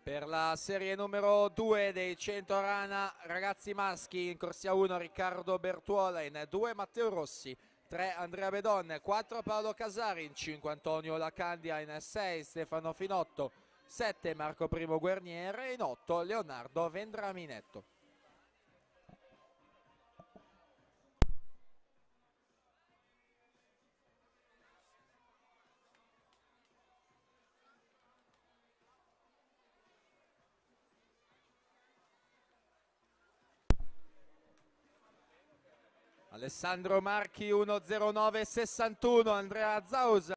Per la serie numero 2 dei 100 rana ragazzi maschi, in corsia 1 Riccardo Bertuola, in 2 Matteo Rossi, 3 Andrea Bedon, 4 Paolo Casari, in 5 Antonio Lacandia, in 6 Stefano Finotto, 7 Marco Primo Guerniere, in 8 Leonardo Vendraminetto. Alessandro Marchi 10961, Andrea Zausa